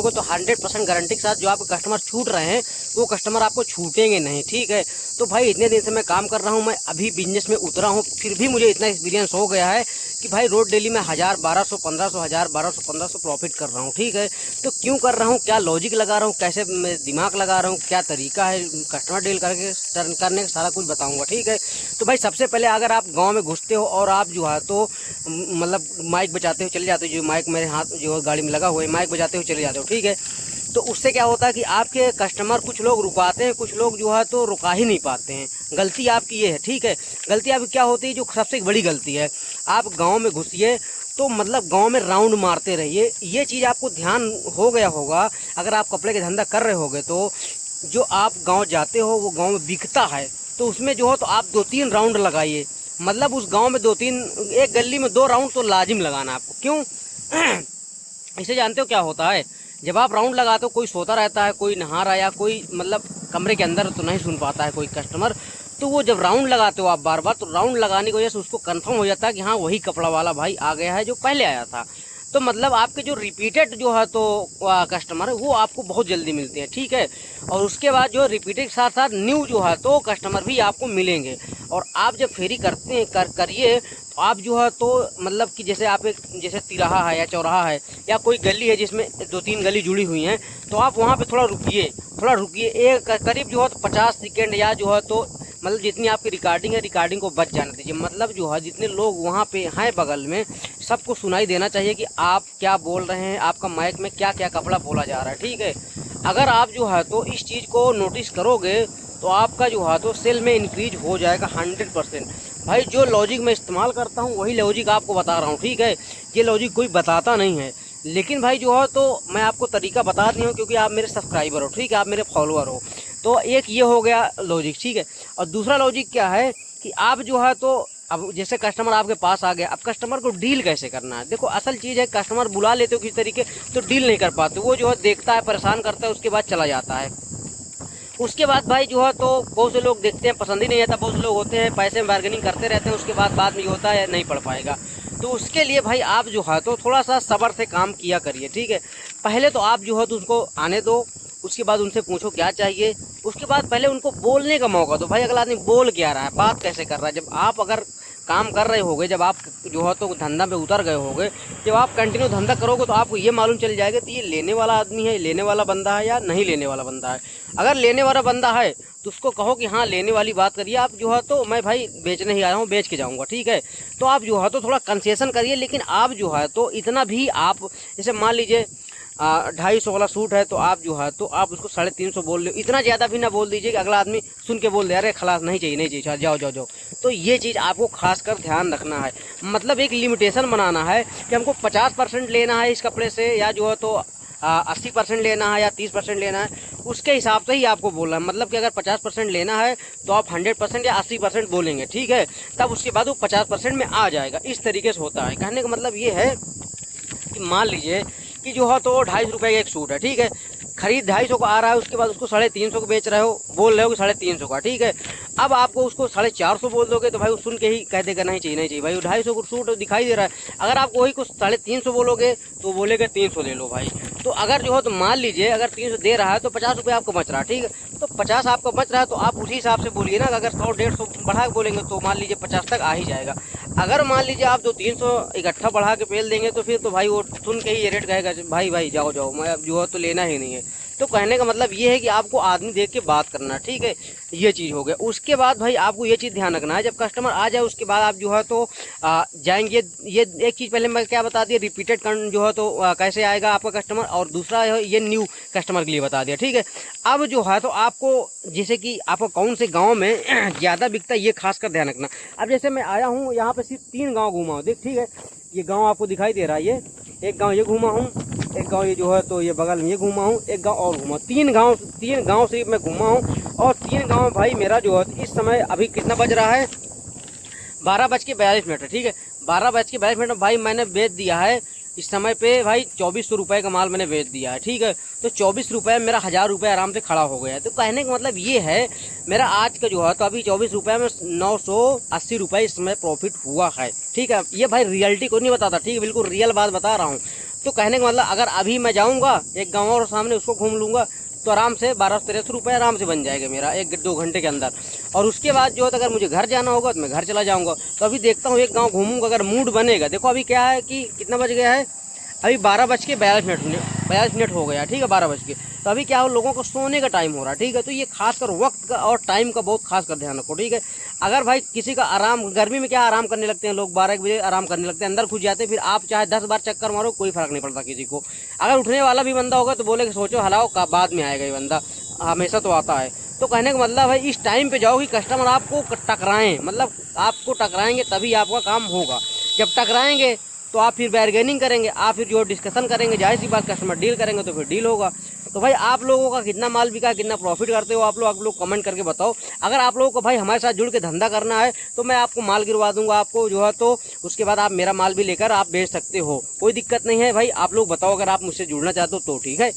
लोगे तो 100% गारंटी के साथ जो आपके कस्टमर छूट रहे हैं वो कस्टमर आपको छूटेंगे नहीं, ठीक है। तो भाई इतने दिन से मैं काम कर रहा हूँ, मैं अभी बिजनेस में उतरा हूँ, फिर भी मुझे इतना एक्सपीरियंस हो गया है कि भाई रोज डेली में 1000 1200 1500 1000 1200 1500 प्रॉफिट कर रहा हूँ, ठीक है। तो क्यों कर रहा हूँ, क्या लॉजिक लगा रहा हूँ, कैसे मैं दिमाग लगा रहा हूँ, क्या तरीका है कस्टमर डील करने का सारा कुछ बताऊँगा, ठीक है। तो भाई सबसे पहले अगर आप गाँव में घुसते हो और आप जो है तो मतलब माइक बजाते हो चले जाते हो, जो माइक मेरे हाथ जो गाड़ी में लगा हुआ है माइक बजाते हो चले जाते हो, ठीक है। तो उससे क्या होता है कि आपके कस्टमर कुछ लोग रुकाते हैं, कुछ लोग जो है तो रुका ही नहीं पाते हैं। गलती आपकी ये है, ठीक है। गलती आपकी क्या होती है, जो सबसे बड़ी गलती है, आप गांव में घुसिए तो मतलब गांव में राउंड मारते रहिए। ये चीज़ आपको ध्यान हो गया होगा अगर आप कपड़े के धंधा कर रहे होगे तो जो आप गाँव जाते हो वो गाँव में बिकता है तो उसमें जो हो तो आप 2-3 राउंड लगाइए। मतलब उस गाँव में 2-3, एक गली में 2 राउंड तो लाजिम लगाना आपको। क्यों इसे जानते हो क्या होता है, जब आप राउंड लगाते हो कोई सोता रहता है, कोई नहा रहा है, या कोई मतलब कमरे के अंदर तो नहीं सुन पाता है कोई कस्टमर, तो वो जब राउंड लगाते हो आप बार बार, तो राउंड लगाने की वजह से उसको कंफर्म हो जाता है कि हाँ वही कपड़ा वाला भाई आ गया है जो पहले आया था। तो मतलब आपके जो रिपीटेड जो है तो कस्टमर है वो आपको बहुत जल्दी मिलते हैं, ठीक है। और उसके बाद जो रिपीटेड के साथ साथ न्यू जो है तो कस्टमर भी आपको मिलेंगे। और आप जब फेरी करते हैं करिए तो आप जो है तो मतलब कि जैसे आप एक जैसे तिराहा है या चौराहा है या कोई गली है जिसमें 2-3 गली जुड़ी हुई हैं, तो आप वहाँ पे थोड़ा रुकिए एक करीब जो है तो 50 सेकेंड या जो है तो मतलब जितनी आपकी रिकॉर्डिंग है रिकॉर्डिंग को बच जाने दीजिए। मतलब जो है जितने लोग वहाँ पे हैं बगल में सबको सुनाई देना चाहिए कि आप क्या बोल रहे हैं, आपका माइक में क्या क्या कपड़ा बोला जा रहा है, ठीक है। अगर आप जो है तो इस चीज़ को नोटिस करोगे तो आपका जो है तो सेल में इंक्रीज हो जाएगा 100%। भाई जो लॉजिक मैं इस्तेमाल करता हूँ वही लॉजिक आपको बता रहा हूँ, ठीक है। ये लॉजिक कोई बताता नहीं है, लेकिन भाई जो है तो मैं आपको तरीका बता रही हूँ क्योंकि आप मेरे सब्सक्राइबर हो, ठीक है, आप मेरे फॉलोअर हो। तो एक ये हो गया लॉजिक, ठीक है। और दूसरा लॉजिक क्या है कि आप जो है तो अब जैसे कस्टमर आपके पास आ गया, अब कस्टमर को डील कैसे करना है। देखो असल चीज़ है, कस्टमर बुला लेते हो किसी तरीके तो डील नहीं कर पाते, वो जो है देखता है, परेशान करता है, उसके बाद चला जाता है। उसके बाद भाई जो है तो बहुत से लोग देखते हैं पसंद ही नहीं आता, बहुत से लोग होते हैं पैसे में बार्गेनिंग करते रहते हैं, उसके बाद में ये होता है नहीं पढ़ पाएगा। तो उसके लिए भाई आप जो है तो थोड़ा सा सब्र से काम किया करिए, ठीक है। पहले तो आप जो है तो उसको आने दो, उसके बाद उनसे पूछो क्या चाहिए, उसके बाद पहले उनको बोलने का मौका दो। भाई अगला आदमी बोल क्या रहा है, बात कैसे कर रहा है। जब आप अगर काम कर रहे होगे, जब आप जो है तो धंधा पे उतर गए होगे, जब आप कंटिन्यू धंधा करोगे तो आपको ये मालूम चल जाएगा कि ये लेने वाला आदमी है, लेने वाला बंदा है या नहीं लेने वाला बंदा है। अगर लेने वाला बंदा है तो उसको कहो कि हाँ लेने वाली बात करिए, आप जो है तो मैं भाई बेचने ही आया हूँ, बेच के जाऊँगा, ठीक है। तो आप जो है तो थोड़ा कंसेशन करिए, लेकिन आप जो है तो इतना भी आप जैसे मान लीजिए 250 वाला सूट है तो आप जो है तो आप उसको 350 बोल रहे हो, इतना ज़्यादा भी ना बोल दीजिए कि अगला आदमी सुन के बोल दे अरे खलास नहीं चाहिए नहीं चाहिए जाओ जाओ जाओ। तो ये चीज़ आपको खास कर ध्यान रखना है, मतलब एक लिमिटेशन बनाना है कि हमको 50% लेना है इस कपड़े से, या जो है तो 80% लेना है या 30% लेना है, उसके हिसाब से ही आपको बोलना है। मतलब कि अगर 50% लेना है तो आप 100% या 80% बोलेंगे, ठीक है, तब उसके बाद वो 50% में आ जाएगा। इस तरीके से होता है। कहने का मतलब ये है कि मान लीजिए कि जो है तो 250 रुपये का एक सूट है, ठीक है, खरीद 250 का आ रहा है, उसके बाद उसको 350 को बेच रहे हो, बोल रहे हो कि 350 का, ठीक है। अब आपको उसको 450 बोल दोगे तो भाई वो सुन के ही कह देगा नहीं चाहिए नहीं चाहिए भाई, 250 का सूट दिखाई दे रहा है। अगर आप वही को 350 बोलोगे तो बोलेगा 300 ले लो भाई। तो अगर जो है तो मान लीजिए अगर 300 दे रहा है तो 50 रुपये आपको बच रहा है, ठीक है। तो 50 आपको बच रहा है तो आप उसी हिसाब से बोलिए ना। अगर 100-150 बढ़ा के बोलेंगे तो मान लीजिए 50 तक आ ही जाएगा। अगर मान लीजिए आप 200-300 इकट्ठा बढ़ा के पेल देंगे तो फिर तो भाई वो सुन के ही ये रेट कहेगा भाई भाई जाओ जाओ, मैं अब जो है तो लेना ही नहीं है। तो कहने का मतलब ये है कि आपको आदमी देख के बात करना, ठीक है, ये चीज़ हो गया। उसके बाद भाई आपको ये चीज़ ध्यान रखना है, जब कस्टमर आ जाए उसके बाद आप जो है तो जाएंगे। ये एक चीज़ पहले मैं क्या बता दिया, रिपीटेड जो है तो कैसे आएगा आपका कस्टमर, और दूसरा है ये न्यू कस्टमर के लिए बता दिया, ठीक है। अब जो है तो आपको जैसे कि आपको कौन से गाँव में ज़्यादा बिकता है ये खास कर ध्यान रखना। अब जैसे मैं आया हूँ यहाँ पे सिर्फ 3 गाँव घूमा हूँ, देख, ठीक है, ये गाँव आपको दिखाई दे रहा है, ये एक गाँव ये घूमा हूँ, एक गांव ये जो है तो ये बगल में ये घूमा हूँ, एक गांव और घूमा, 3 गांव सिर्फ मैं घूमा हूँ। और 3 गांव भाई मेरा जो है इस समय अभी कितना बज रहा है, 12:42 है, ठीक है, 12:42 भाई मैंने बेच दिया है इस समय पे भाई 2400 रुपये का माल मैंने बेच दिया है, ठीक है। तो 24 रुपये में मेरा 1000 रुपये आराम से खड़ा हो गया है। तो कहने का मतलब ये है मेरा आज का जो है तो अभी 24 रुपये में 980 रुपये इस समय प्रॉफिट हुआ है, ठीक है। ये भाई रियलिटी को नहीं बताता, ठीक है, बिल्कुल रियल बात बता रहा हूँ। तो कहने का मतलब अगर अभी मैं जाऊँगा एक गाँव और सामने उसको घूम लूँगा तो आराम से 1200-1300 रुपये आराम से बन जाएगा मेरा 1-2 घंटे के अंदर। और उसके बाद जो है तो अगर मुझे घर जाना होगा तो मैं घर चला जाऊँगा। तो अभी देखता हूँ एक गाँव घूमूँगा, अगर मूड बनेगा। देखो अभी क्या है कि कितना बज गया है, अभी 12:42 हो गया, ठीक है, 12 बज के। तो अभी क्या हो, लोगों को सोने का टाइम हो रहा है, ठीक है। तो ये खासकर वक्त का और टाइम का बहुत खास कर ध्यान रखो, ठीक है। अगर भाई किसी का आराम, गर्मी में क्या आराम करने लगते हैं लोग, 12 बजे आराम करने लगते हैं, अंदर घुस जाते हैं, फिर आप चाहे 10 बार चक्कर मारो कोई फर्क नहीं पड़ता किसी को। अगर उठने वाला भी बंदा होगा तो बोले कि सोचो हलाओ का बाद में आएगा ये बंदा, हमेशा तो आता है। तो कहने का मतलब है इस टाइम पे जाओ कि कस्टमर आपको टकराएं, मतलब आपको टकराएंगे तभी आपका काम होगा। जब टकराएंगे तो आप फिर बार्गेनिंग करेंगे, आप फिर जो डिस्कशन करेंगे, जाहिर सी बात कस्टमर डील करेंगे तो फिर डील होगा। तो भाई आप लोगों का कितना माल बिका, कितना प्रॉफिट करते हो आप लोग कमेंट करके बताओ। अगर आप लोगों को भाई हमारे साथ जुड़ के धंधा करना है तो मैं आपको माल गिरवा दूंगा आपको जो है, तो उसके बाद आप मेरा माल भी लेकर आप बेच सकते हो, कोई दिक्कत नहीं है भाई। आप लोग बताओ अगर आप मुझसे जुड़ना चाहते हो तो, ठीक है।